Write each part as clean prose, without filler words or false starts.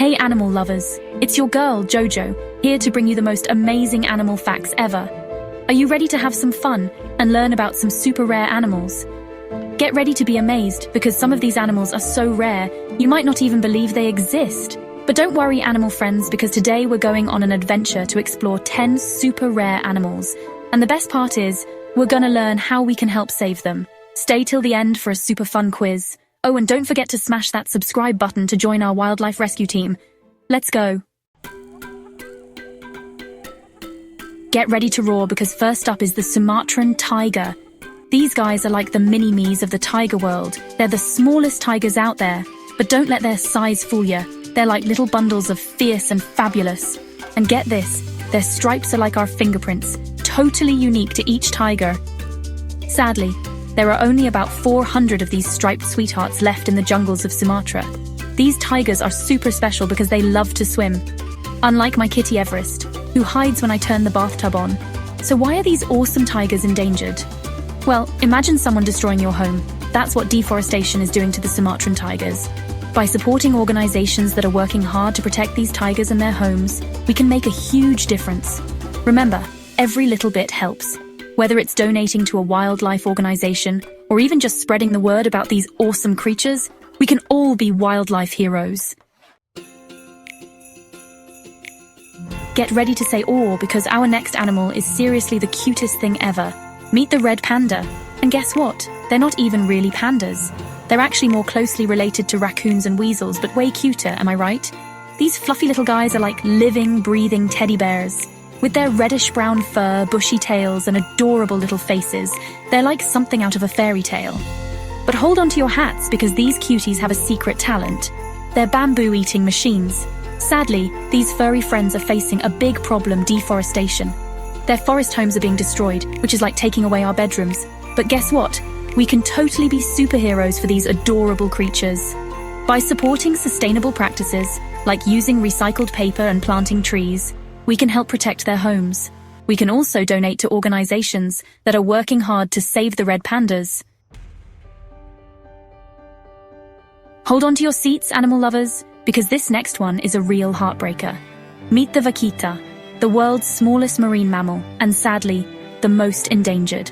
Hey animal lovers, it's your girl, Jojo, here to bring you the most amazing animal facts ever. Are you ready to have some fun and learn about some super rare animals? Get ready to be amazed because some of these animals are so rare, you might not even believe they exist. But don't worry, animal friends, because today we're going on an adventure to explore 10 super rare animals. And the best part is, we're gonna learn how we can help save them. Stay till the end for a super fun quiz. Oh, and don't forget to smash that subscribe button to join our wildlife rescue team. Let's go. Get ready to roar because first up is the Sumatran Tiger. These guys are like the mini-me's of the tiger world. They're the smallest tigers out there, but don't let their size fool you. They're like little bundles of fierce and fabulous. And get this, their stripes are like our fingerprints, totally unique to each tiger. Sadly, there are only about 400 of these striped sweethearts left in the jungles of Sumatra. These tigers are super special because they love to swim. Unlike my kitty Everest, who hides when I turn the bathtub on. So why are these awesome tigers endangered? Well, imagine someone destroying your home. That's what deforestation is doing to the Sumatran tigers. By supporting organizations that are working hard to protect these tigers and their homes, we can make a huge difference. Remember, every little bit helps. Whether it's donating to a wildlife organization or even just spreading the word about these awesome creatures, we can all be wildlife heroes. Get ready to say "aw" because our next animal is seriously the cutest thing ever. Meet the red panda. And guess what? They're not even really pandas. They're actually more closely related to raccoons and weasels, but way cuter, am I right? These fluffy little guys are like living, breathing teddy bears. With their reddish-brown fur, bushy tails, and adorable little faces, they're like something out of a fairy tale. But hold on to your hats because these cuties have a secret talent. They're bamboo-eating machines. Sadly, these furry friends are facing a big problem: deforestation. Their forest homes are being destroyed, which is like taking away our bedrooms. But guess what? We can totally be superheroes for these adorable creatures. By supporting sustainable practices, like using recycled paper and planting trees, we can help protect their homes. We can also donate to organizations that are working hard to save the red pandas. Hold on to your seats, animal lovers, because this next one is a real heartbreaker. Meet the vaquita, the world's smallest marine mammal, and sadly, the most endangered.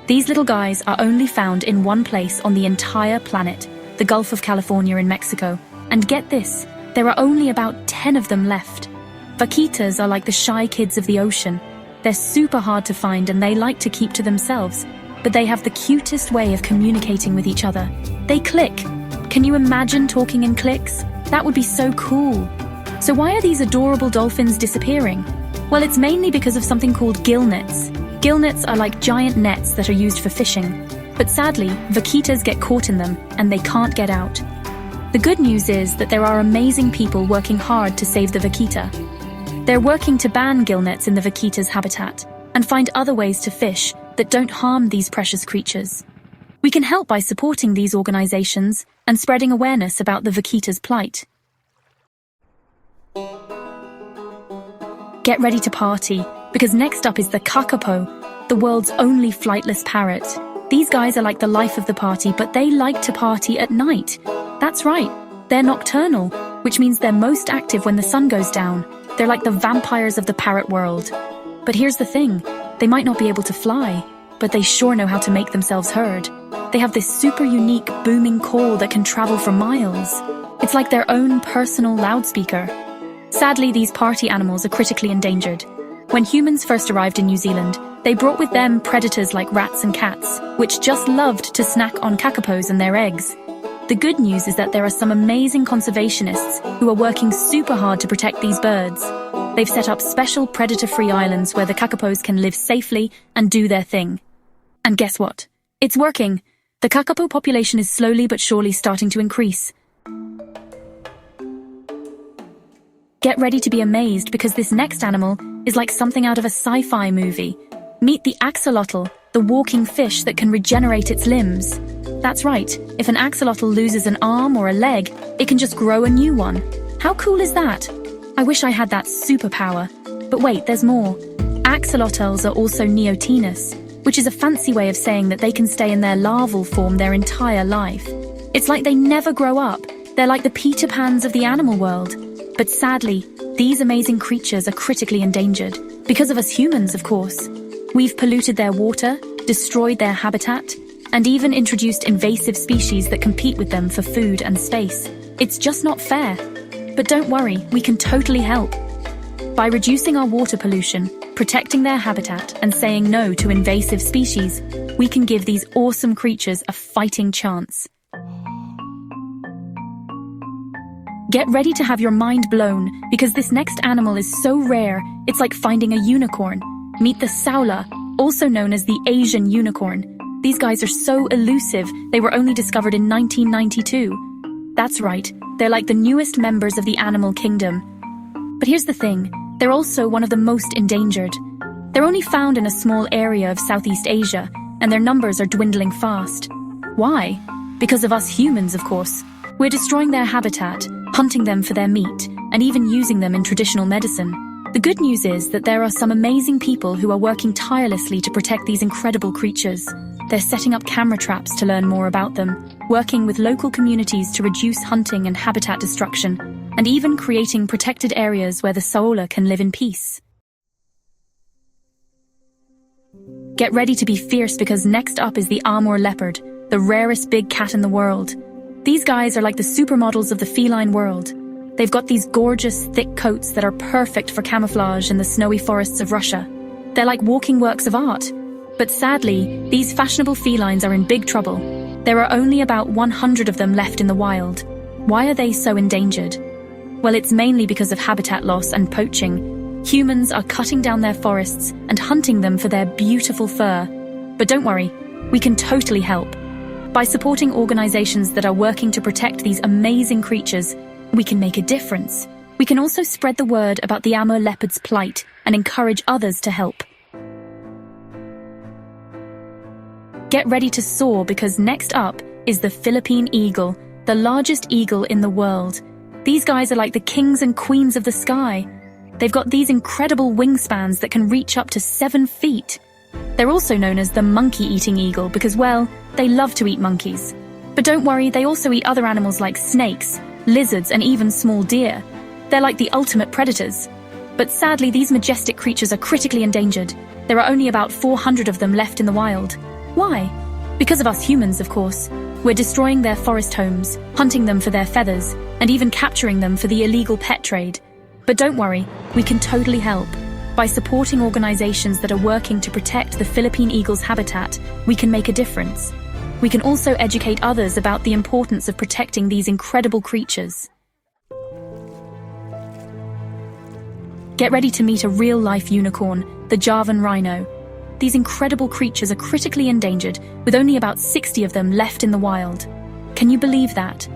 These little guys are only found in one place on the entire planet, the Gulf of California in Mexico. And get this, there are only about 10 of them left. Vaquitas are like the shy kids of the ocean. They're super hard to find and they like to keep to themselves, but they have the cutest way of communicating with each other. They click. Can you imagine talking in clicks? That would be so cool. So why are these adorable dolphins disappearing? Well, it's mainly because of something called gill nets. Gill nets are like giant nets that are used for fishing. But sadly, vaquitas get caught in them and they can't get out. The good news is that there are amazing people working hard to save the vaquita. They're working to ban gill nets in the vaquita's habitat and find other ways to fish that don't harm these precious creatures. We can help by supporting these organizations and spreading awareness about the vaquita's plight. Get ready to party, because next up is the kakapo, the world's only flightless parrot. These guys are like the life of the party, but they like to party at night. That's right, they're nocturnal, which means they're most active when the sun goes down. They're like the vampires of the parrot world. But here's the thing, they might not be able to fly, but they sure know how to make themselves heard. They have this super unique booming call that can travel for miles. It's like their own personal loudspeaker. Sadly, these party animals are critically endangered. When humans first arrived in New Zealand, they brought with them predators like rats and cats, which just loved to snack on kakapos and their eggs. The good news is that there are some amazing conservationists who are working super hard to protect these birds. They've set up special predator-free islands where the kakapos can live safely and do their thing. And guess what? It's working. The kakapo population is slowly but surely starting to increase. Get ready to be amazed because this next animal is like something out of a sci-fi movie. Meet the axolotl, the walking fish that can regenerate its limbs. That's right, if an axolotl loses an arm or a leg, it can just grow a new one. How cool is that? I wish I had that superpower. But wait, there's more. Axolotls are also neotenous, which is a fancy way of saying that they can stay in their larval form their entire life. It's like they never grow up. They're like the Peter Pans of the animal world. But sadly, these amazing creatures are critically endangered, because of us humans, of course. We've polluted their water, destroyed their habitat, and even introduced invasive species that compete with them for food and space. It's just not fair. But don't worry, we can totally help. By reducing our water pollution, protecting their habitat, and saying no to invasive species, we can give these awesome creatures a fighting chance. Get ready to have your mind blown, because this next animal is so rare, it's like finding a unicorn. Meet the Saola, also known as the Asian unicorn. These guys are so elusive, they were only discovered in 1992. That's right, they're like the newest members of the animal kingdom. But here's the thing, they're also one of the most endangered. They're only found in a small area of Southeast Asia, and their numbers are dwindling fast. Why? Because of us humans, of course. We're destroying their habitat, hunting them for their meat, and even using them in traditional medicine. The good news is that there are some amazing people who are working tirelessly to protect these incredible creatures. They're setting up camera traps to learn more about them, working with local communities to reduce hunting and habitat destruction, and even creating protected areas where the Saola can live in peace. Get ready to be fierce, because next up is the Amur leopard, the rarest big cat in the world. These guys are like the supermodels of the feline world. They've got these gorgeous, thick coats that are perfect for camouflage in the snowy forests of Russia. They're like walking works of art. But sadly, these fashionable felines are in big trouble. There are only about 100 of them left in the wild. Why are they so endangered? Well, it's mainly because of habitat loss and poaching. Humans are cutting down their forests and hunting them for their beautiful fur. But don't worry, we can totally help. By supporting organizations that are working to protect these amazing creatures, we can make a difference. We can also spread the word about the Amur leopard's plight and encourage others to help. Get ready to soar, because next up is the Philippine eagle, the largest eagle in the world. These guys are like the kings and queens of the sky. They've got these incredible wingspans that can reach up to 7 feet. They're also known as the monkey-eating eagle because, well, they love to eat monkeys. But don't worry, they also eat other animals like snakes, lizards, and even small deer. They're like the ultimate predators. But sadly, these majestic creatures are critically endangered. There are only about 400 of them left in the wild. Why? Because of us humans, of course. We're destroying their forest homes, hunting them for their feathers, and even capturing them for the illegal pet trade. But don't worry, we can totally help. By supporting organizations that are working to protect the Philippine eagle's habitat, we can make a difference. We can also educate others about the importance of protecting these incredible creatures. Get ready to meet a real-life unicorn, the Javan rhino. These incredible creatures are critically endangered, with only about 60 of them left in the wild. Can you believe that?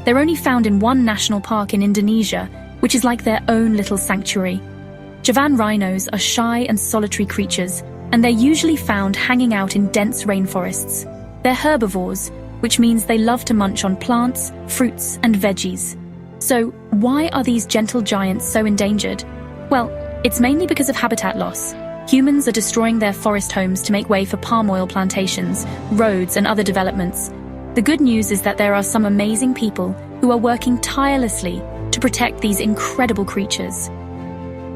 They're only found in one national park in Indonesia, which is like their own little sanctuary. Javan rhinos are shy and solitary creatures, and they're usually found hanging out in dense rainforests. They're herbivores, which means they love to munch on plants, fruits, and veggies. So, why are these gentle giants so endangered? Well, it's mainly because of habitat loss. Humans are destroying their forest homes to make way for palm oil plantations, roads, and other developments. The good news is that there are some amazing people who are working tirelessly to protect these incredible creatures.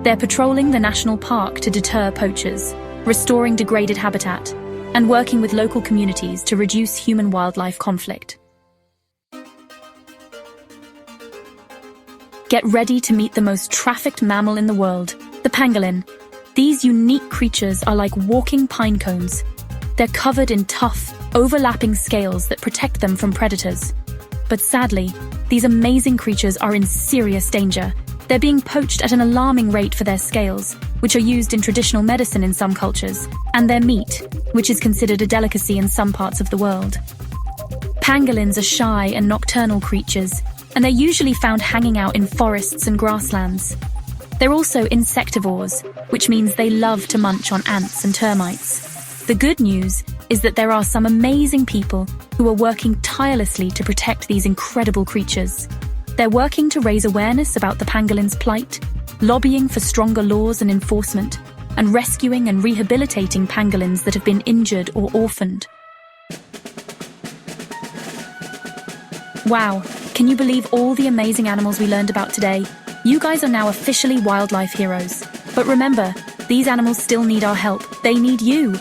They're patrolling the national park to deter poachers, restoring degraded habitat, and working with local communities to reduce human-wildlife conflict. Get ready to meet the most trafficked mammal in the world, the pangolin. These unique creatures are like walking pine cones. They're covered in tough, overlapping scales that protect them from predators. But sadly, these amazing creatures are in serious danger. They're being poached at an alarming rate for their scales, which are used in traditional medicine in some cultures, and their meat, which is considered a delicacy in some parts of the world. Pangolins are shy and nocturnal creatures, and they're usually found hanging out in forests and grasslands. They're also insectivores, which means they love to munch on ants and termites. The good news is that there are some amazing people who are working tirelessly to protect these incredible creatures. They're working to raise awareness about the pangolin's plight, lobbying for stronger laws and enforcement, and rescuing and rehabilitating pangolins that have been injured or orphaned. Wow, can you believe all the amazing animals we learned about today? You guys are now officially wildlife heroes. But remember, these animals still need our help. They need you.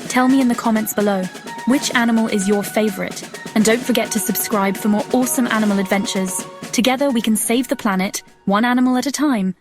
Tell me in the comments below, which animal is your favorite? And don't forget to subscribe for more awesome animal adventures. Together we can save the planet, one animal at a time.